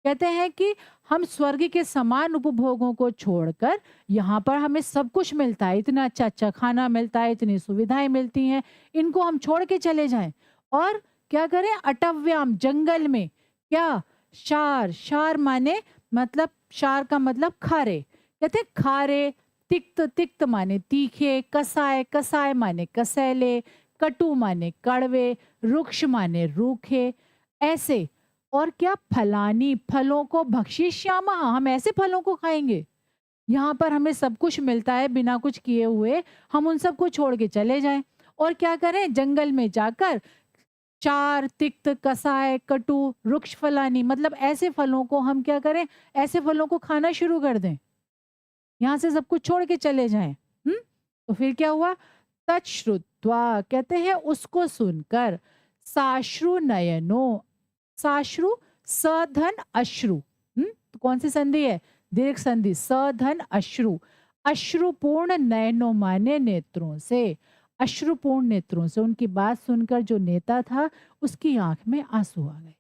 कहते हैं कि हम स्वर्ग के समान उपभोगों को छोड़कर, यहाँ पर हमें सब कुछ मिलता है, इतना अच्छा अच्छा खाना मिलता है, इतनी सुविधाएं मिलती हैं, इनको हम छोड़ के चले जाएं और क्या करें? अटव्याम, जंगल में क्या? शार, शार माने मतलब, शार का मतलब खारे, कहते हैं खारे, तिक्त, तिक्त माने तीखे, कसाय, कसाय माने कसैले, कटु माने कड़वे, रुक्ष माने रूखे, ऐसे। और क्या? फलानी, फलों को भक्षिष्यामः, हम ऐसे फलों को खाएंगे, यहाँ पर हमें सब कुछ मिलता है बिना कुछ किए हुए, हम उन सबको छोड़ के चले जाएं और क्या करें? जंगल में जाकर चार, तिक्त, कसाय, कटु, रुक्ष फलानी, मतलब ऐसे फलों को हम क्या करें? ऐसे फलों को खाना शुरू कर दें, यहाँ से सब कुछ छोड़ के चले जाएं। तो फिर क्या हुआ? तच्छ्रुत्वा, कहते हैं उसको सुनकर, साश्रु नयनो, साश्रु, सधन अश्रु, तो कौन सी संधि है? दीर्घ संधि, सधन अश्रु, अश्रुपूर्ण नयनों माने नेत्रों से, अश्रुपूर्ण नेत्रों से उनकी बात सुनकर जो नेता था उसकी आंख में आंसू आ गए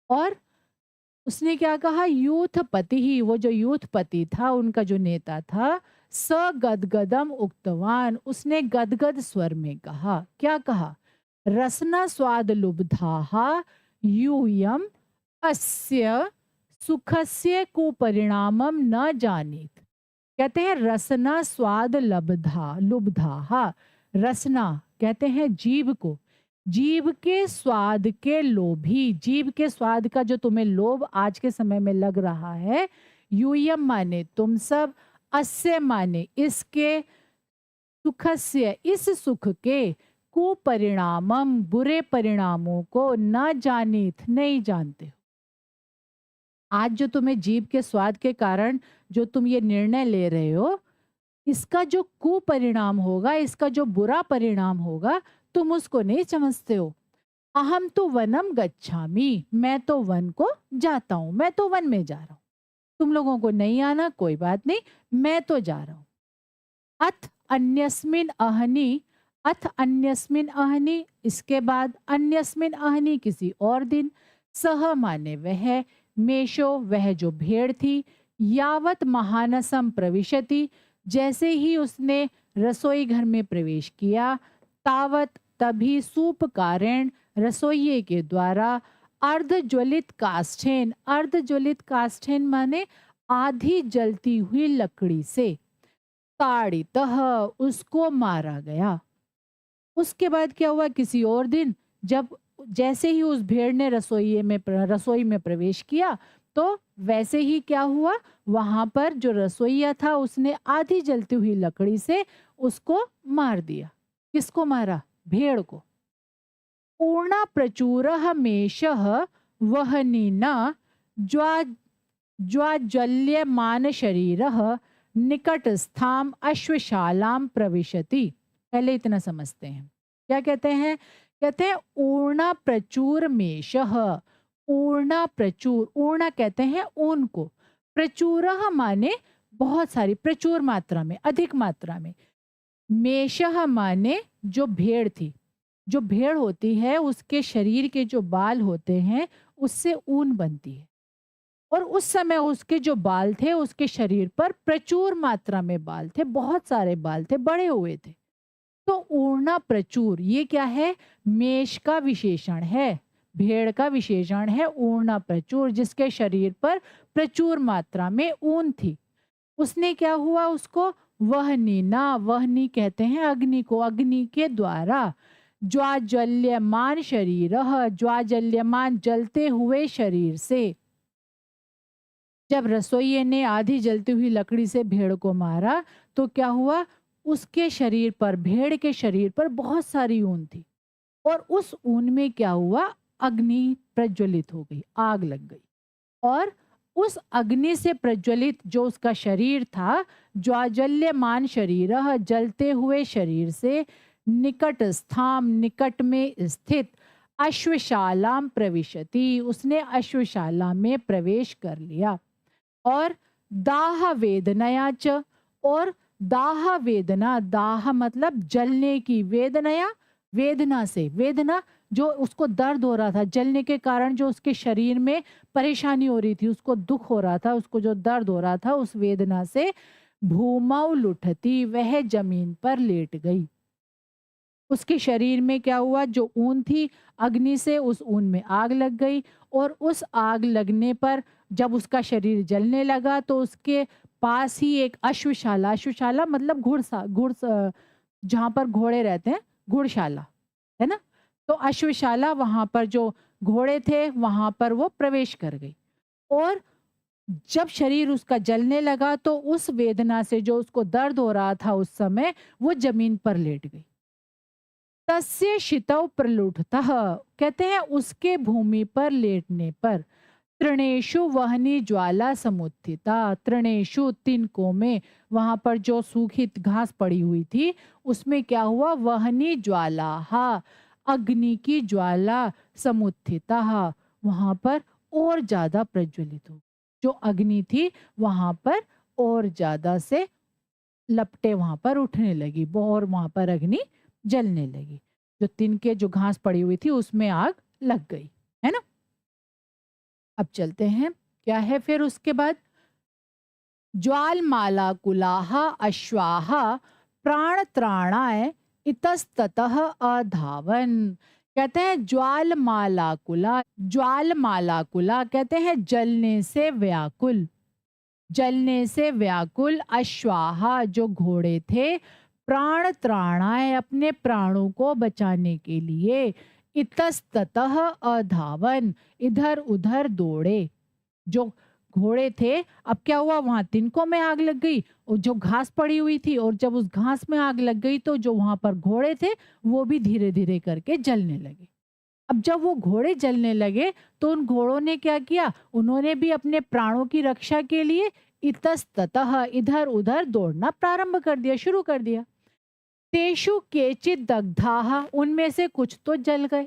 और उसने क्या कहा? यूथपति ही, वो जो यूथपति था, उनका जो नेता था, स गदगदम उक्तवान, उसने गदगद स्वर में कहा। क्या कहा? रसना स्वाद लुब्धाहा यूयम अस्य सुखस्य कुपरिणामम न जानीत। कहते हैं रसना स्वाद लब्धा, लुब्धाहा, रसना कहते हैं जीभ को, जीभ के स्वाद के लोभी, जीभ के स्वाद का जो तुम्हें लोभ आज के समय में लग रहा है, यूयम माने तुम सब, अस्य माने इसके, सुखस्य इस सुख के, कुपरिणामम बुरे परिणामों को, न जानित नहीं जानते हो। आज जो तुम्हें जीभ के स्वाद के कारण जो तुम ये निर्णय ले रहे हो, इसका जो कुपरिणाम होगा, इसका जो बुरा परिणाम होगा, तुम उसको नहीं समझते हो। अहम तो वनम गच्छामि, मैं तो वन को जाता हूं, मैं तो वन में जा रहा हूं, तुम लोगों को नहीं आना कोई बात नहीं, मैं तो जा रहा हूं। अथ अन्यस्मिन अहनि, अथ अन्यस्मिन अहनि, इसके बाद अन्यस्मिन अहनि किसी और दिन, सह माने वह, मेषो वह जो भेड़ थी, यावत महानसम प्रविशति, जैसे ही उसने रसोई घर में प्रवेश किया, तावत तभी सूप कारण, रसोइये के द्वारा, अर्ध ज्वलित काष्ठेन, अर्ध ज्वलित काष्ठेन माने आधी जलती हुई लकड़ी से, ताड़ितः उसको मारा गया। उसके बाद क्या हुआ? किसी और दिन जब जैसे ही उस भेड़ ने रसोई में प्रवेश किया, तो वैसे ही क्या हुआ? वहां पर जो रसोइया था उसने आधी जलती हुई लकड़ी से उसको मार दिया। किसको मारा? भेड़ को। पूर्णा प्रचुर मेष वहनीना ज्वा ज्वाज्वल्यमान शरीर निकटस्थाम अश्वशालाम प्रविशति। पहले इतना समझते हैं, क्या कहते हैं? कहते हैं ऊर्णा प्रचुर मेष, ऊर्णा प्रचुर, ऊर्णा कहते हैं ऊन को, प्रचुर माने बहुत सारी, प्रचुर मात्रा में, अधिक मात्रा में, मेष माने जो भेड़ थी, जो भेड़ होती है उसके शरीर के जो बाल होते हैं उससे ऊन बनती है, और उस समय उसके जो बाल थे, उसके शरीर पर प्रचुर मात्रा में बाल थे, बहुत सारे बाल थे, बड़े हुए थे। तो ऊर्णा प्रचुर ये क्या है? मेष का विशेषण है, भेड़ का विशेषण है ऊर्णा प्रचुर, जिसके शरीर पर प्रचुर मात्रा में ऊन थी। उसने क्या हुआ? उसको वहनीना, वहनी कहते हैं अग्नि को, अग्नि के द्वारा, ज्वाज्वल्यमान शरीर, ज्वाज्वल्यमान जलते हुए शरीर से, जब रसोइये ने आधी जलती हुई लकड़ी से भेड़ को मारा तो क्या हुआ? उसके शरीर पर, भेड़ के शरीर पर बहुत सारी ऊन थी, और उस ऊन में क्या हुआ? अग्नि प्रज्वलित हो गई, आग लग गई, और उस अग्नि से प्रज्वलित जो उसका शरीर था, ज्वाज्वल्यमान शरीर, जलते हुए शरीर से, निकट स्थाम निकट में स्थित, अश्वशालाम प्रविशति उसने अश्वशाला में प्रवेश कर लिया, और दाह वेदनया च, और दाह वेदना, दाह मतलब जलने की, वेदनया वेदना से, वेदना जो उसको दर्द हो रहा था, जलने के कारण जो उसके शरीर में परेशानी हो रही थी, उसको दुःख हो रहा था, उसको जो दर्द हो रहा था, उस वेदना से भूमौ लुठती, वह ज़मीन पर लेट गई। उसके शरीर में क्या हुआ, जो ऊन थी, अग्नि से उस ऊन में आग लग गई और उस आग लगने पर जब उसका शरीर जलने लगा तो उसके पास ही एक अश्वशाला, अश्वशाला मतलब जहाँ पर घोड़े रहते हैं, घुड़शाला, है ना? तो अश्वशाला, वहाँ पर जो घोड़े थे, वहाँ पर वो प्रवेश कर गई और जब शरीर उसका जलने लगा तो उस वेदना से जो उसको दर्द हो रहा था उस समय, वो ज़मीन पर लेट गई। तस्य शितौ प्रलुठतः, कहते हैं उसके भूमि पर लेटने पर तृणेषु वहनी ज्वाला समुत्थिता, तृणेषु तिनकों में, वहां पर जो सूखी घास पड़ी हुई थी उसमें क्या हुआ, वहनी ज्वाला, हा, अग्नि की ज्वाला, समुत्थिता, वहां पर और ज्यादा प्रज्वलित हो, जो अग्नि थी वहां पर और ज्यादा से लपटे वहां पर उठने लगी, और वहां पर अग्नि जलने लगी। जो तिनके जो घास पड़ी हुई थी उसमें आग लग गई, है ना? अब चलते हैं, क्या है फिर उसके बाद, ज्वालमाला कुलाहा अश्वाहा प्राण त्राणाय इतस्ततः अधावन, कहते हैं ज्वालमाला कुला कहते हैं जलने से व्याकुल, जलने से व्याकुल, अश्वाहा जो घोड़े थे, प्राण त्राणाय अपने प्राणों को बचाने के लिए, इतस्ततः अधावन इधर उधर दौड़े, जो घोड़े थे, अब क्या हुआ, वहां तिनकों में आग लग गई और जो घास पड़ी हुई थी, और जब उस घास में आग लग गई तो जो वहां पर घोड़े थे वो भी धीरे धीरे करके जलने लगे। अब जब वो घोड़े जलने लगे तो उन घोड़ों ने क्या किया, उन्होंने भी अपने प्राणों की रक्षा के लिए इतस्ततः इधर उधर दौड़ना प्रारंभ कर दिया, शुरू कर दिया। तेषु केचित दग्धाः, उनमें से कुछ तो जल गए,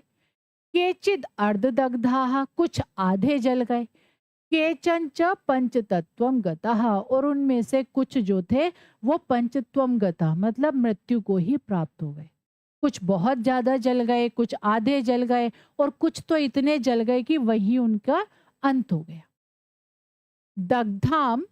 केचिद अर्धदग्धाः, कुछ आधे जल गए, केचन च पंचतत्वम गतः, और उनमें से कुछ जो थे वो पंचत्वम गता मतलब मृत्यु को ही प्राप्त हो गए। कुछ बहुत ज्यादा जल गए, कुछ आधे जल गए और कुछ तो इतने जल गए कि वही उनका अंत हो गया। दग्धाम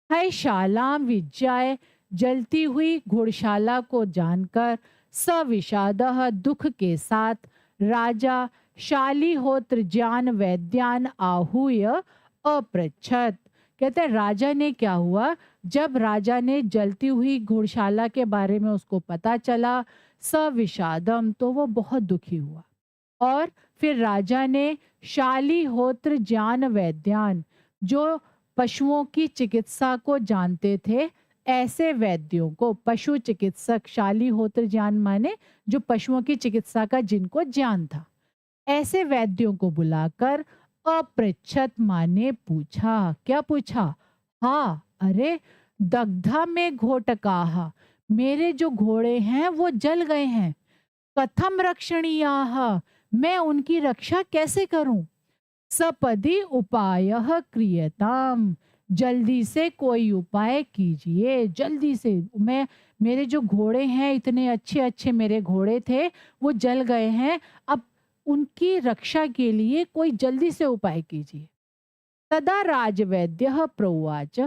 है शालाम विज्ञाय, जलती हुई घुड़शाला को जानकर, सविषादः दुख के साथ, राजा शालिहोत्र ज्ञान वैद्यान आहूय अपृच्छत, कहते हैं राजा ने क्या हुआ, जब राजा ने जलती हुई घुड़शाला के बारे में उसको पता चला, सविषादम तो वो बहुत दुखी हुआ और फिर राजा ने शालिहोत्र ज्ञान वैद्यान, जो पशुओं की चिकित्सा को जानते थे, ऐसे वैद्यों को, पशु चिकित्सक, शालिहोत्र ज्ञान माने जो पशुओं की चिकित्सा का जिनको ज्ञान था, ऐसे वैद्यों को बुलाकर अपृच्छत माने पूछा, क्या पूछा, हाँ, अरे दग्धा में घोटकाहा, मेरे जो घोड़े हैं वो जल गए हैं, कथम रक्षणीयाः, मैं उनकी रक्षा कैसे करूं, सपदि उपायः क्रियताम, जल्दी से कोई उपाय कीजिए, जल्दी से, मैं, मेरे जो घोड़े हैं, इतने अच्छे अच्छे मेरे घोड़े थे, वो जल गए हैं, अब उनकी रक्षा के लिए कोई जल्दी से उपाय कीजिए। तदा राजवैद्य प्रोवाच,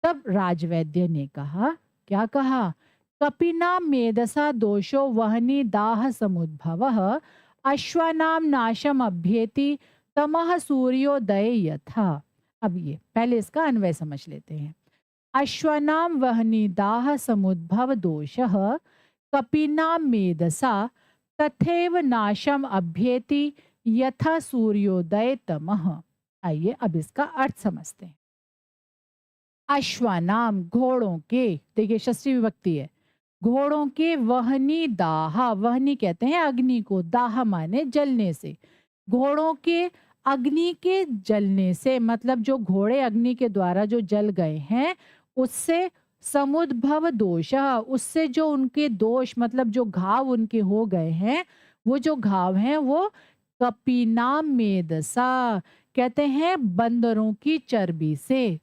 तब राजवैद्य ने कहा, क्या कहा, कपिना मेधसा दोषो वहनी दाह समुद्भवः अश्वानाम नाशम अभ्येति तमः सूर्योदय यथा। अब ये पहले इसका अन्वय समझ लेते हैं। अश्वानाम वहनी दाह समुद्भव दोषः कपिनाम मेधसा तथैव नाशम अभ्येति यथा सूर्योदय तमः। आइए अब इसका अर्थ समझते हैं। अश्वानाम घोड़ों के, देखिए षष्ठी विभक्ति है, घोड़ों के वहनी दाह, वहनी कहते हैं अग्नि को, दाह माने जलने से, घोड़ों के अग्नि के जलने से, मतलब जो घोड़े अग्नि के द्वारा जो जल गए हैं उससे, समुद्भव दोष, उससे जो उनके दोष मतलब जो घाव उनके हो गए हैं, वो जो घाव हैं वो कपीनाम मेदसा, कहते हैं बंदरों की चर्बी से,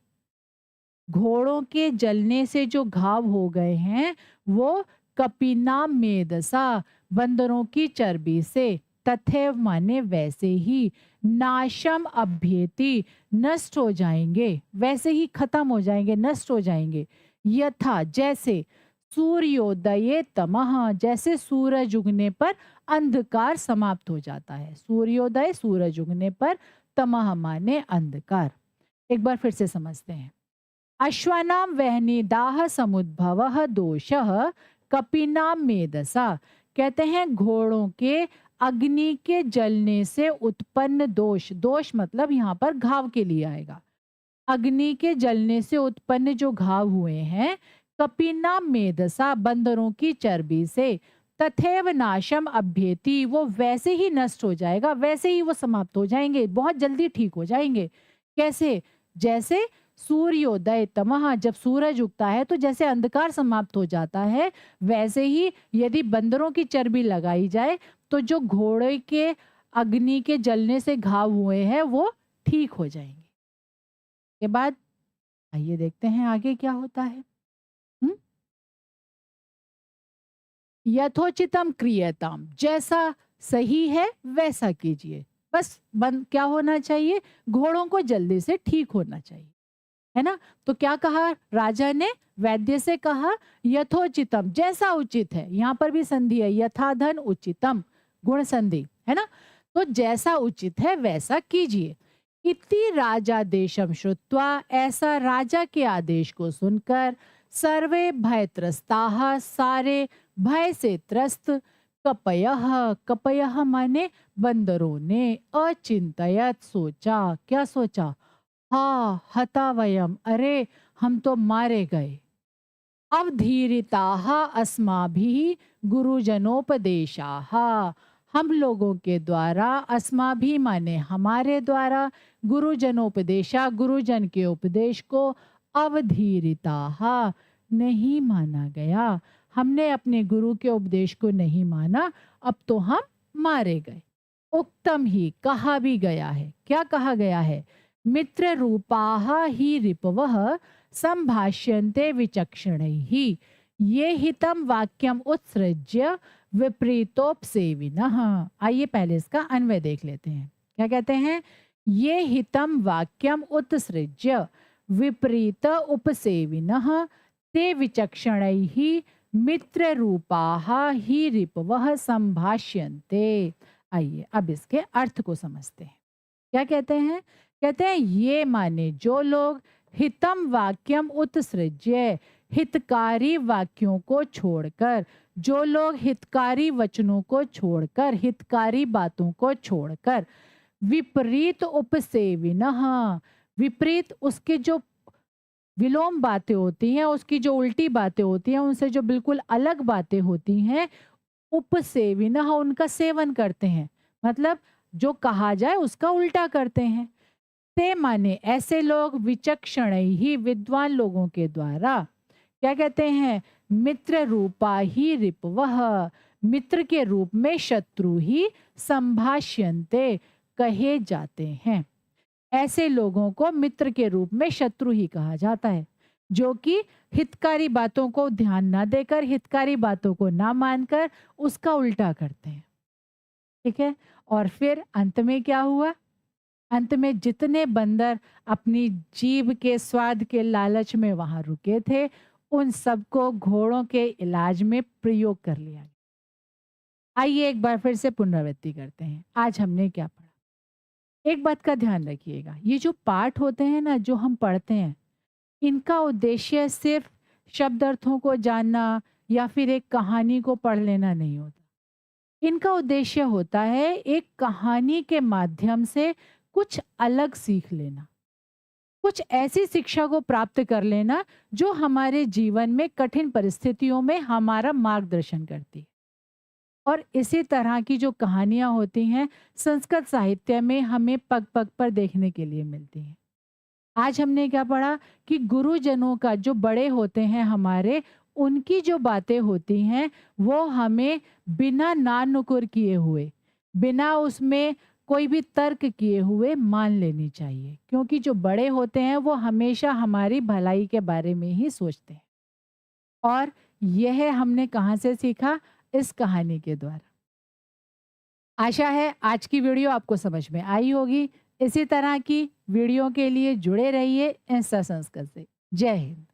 घोड़ों के जलने से जो घाव हो गए हैं वो कपिना मेदसा, बंदरों की चर्बी से, तथैव माने वैसे ही, नाशम अभ्येति नष्ट हो जाएंगे, वैसे ही खत्म हो जाएंगे, नष्ट हो जाएंगे। यथा जैसे, सूर्योदये तमः जैसे सूरज उगने पर अंधकार समाप्त हो जाता है। सूर्योदय सूरज उगने पर, तमः माने अंधकार। एक बार फिर से समझते हैं। अश्वानाम वहनी दाह समुद्भव दोषः कपिनाम मेदसा। कहते हैं घोड़ों के अग्नि के जलने से उत्पन्न दोष, दोष मतलब यहाँ पर घाव के लिए आएगा। अग्नि के जलने से उत्पन्न जो घाव हुए हैं, कपिना मेदसा बंदरों की चर्बी से, तथैव नाशम अभ्येति वो वैसे ही नष्ट हो जाएगा, वैसे ही वो समाप्त हो जाएंगे, बहुत जल्दी ठीक हो जाएंगे। कैसे? जैसे सूर्योदय तमह जब सूरज उगता है तो जैसे अंधकार समाप्त हो जाता है, वैसे ही यदि बंदरों की चर्बी लगाई जाए तो जो घोड़े के अग्नि के जलने से घाव हुए हैं वो ठीक हो जाएंगे। के बाद आइए देखते हैं आगे क्या होता है। हुँ? यथोचितम क्रियताम जैसा सही है वैसा कीजिए। बस बंद क्या होना चाहिए? घोड़ों को जल्दी से ठीक होना चाहिए। है ना? तो क्या कहा राजा ने? वैद्य से कहा यथोचितम जैसा उचित है। यहाँ पर भी संधि है, यथाधन उचितम, गुण संधि है ना? तो जैसा उचित है वैसा कीजिए। इति राजा देशम श्रुत्वा ऐसा राजा के आदेश को सुनकर, सर्वे भयत्रस्ताः सारे भय से त्रस्त, कपयः कपयः माने बंदरों ने, अचिंतयत सोचा, क्या सोचा? हाँ हता वयम अरे हम तो मारे गए। अवधीरिताः अस्माभिः गुरुजनोपदेशाः हम लोगों के द्वारा, अस्माभि माने हमारे द्वारा, गुरुजनोपदेशा गुरुजन के उपदेश को, अवधीरिताः नहीं माना गया। हमने अपने गुरु के उपदेश को नहीं माना, अब तो हम मारे गए। उक्तम ही कहा भी गया है। क्या कहा गया है? मित्र रूपाः ही रिपवः संभाष्यन्ते विचक्षणैः ये हितम वाक्यम उत्सृज्य विपरीतोपसेविनः। आइए पहले इसका अन्वय देख लेते हैं। क्या कहते हैं? ये हितम वाक्यम उत्सृज्य विपरीत उपसेविनः ते विचक्षणैः मित्र रूपाः ही रिपवः संभाष्यन्ते। आइए अब इसके अर्थ को समझते हैं। क्या कहते हैं? कहते हैं ये माने जो लोग हितम वाक्यम उत्सृज्य हितकारी वाक्यों को छोड़कर, जो लोग हितकारी वचनों को छोड़कर, हितकारी बातों को छोड़कर, विपरीत उपसेविनः विपरीत उसके जो विलोम बातें होती हैं, उसकी जो उल्टी बातें होती हैं, उनसे जो बिल्कुल अलग बातें होती हैं, उपसेविनः उनका सेवन करते हैं, मतलब जो कहा जाए उसका उल्टा करते हैं। ते माने ऐसे लोग विचक्षण ही विद्वान लोगों के द्वारा, क्या कहते हैं? मित्र रूपा ही रिपवह मित्र के रूप में शत्रु ही संभाष्यन्ते कहे जाते हैं। ऐसे लोगों को मित्र के रूप में शत्रु ही कहा जाता है, जो कि हितकारी बातों को ध्यान ना देकर, हितकारी बातों को ना मानकर उसका उल्टा करते हैं। ठीक है? और फिर अंत में क्या हुआ? अंत में जितने बंदर अपनी जीभ के स्वाद के लालच में वहां रुके थे, उन सबको घोड़ों के इलाज में प्रयोग कर लिया गया। आइए एक बार फिर से पुनरावृत्ति करते हैं। आज हमने क्या पढ़ा? एक बात का ध्यान रखिएगा, ये जो पाठ होते हैं ना, जो हम पढ़ते हैं, इनका उद्देश्य सिर्फ शब्द अर्थों को जानना या फिर एक कहानी को पढ़ लेना नहीं होता। इनका उद्देश्य होता है एक कहानी के माध्यम से कुछ अलग सीख लेना, कुछ ऐसी शिक्षा को प्राप्त कर लेना जो हमारे जीवन में कठिन परिस्थितियों में हमारा मार्गदर्शन करती है। और इसी तरह की जो कहानियां होती हैं संस्कृत साहित्य में हमें पग पग पर देखने के लिए मिलती हैं। आज हमने क्या पढ़ा कि गुरुजनों का, जो बड़े होते हैं हमारे, उनकी जो बातें होती हैं वो हमें बिना नानुकुर किए हुए, बिना उसमें कोई भी तर्क किए हुए मान लेनी चाहिए, क्योंकि जो बड़े होते हैं वो हमेशा हमारी भलाई के बारे में ही सोचते हैं। और यह हमने कहाँ से सीखा? इस कहानी के द्वारा। आशा है आज की वीडियो आपको समझ में आई होगी। इसी तरह की वीडियो के लिए जुड़े रहिए इंस्टा संस्कृत से। जय हिंद।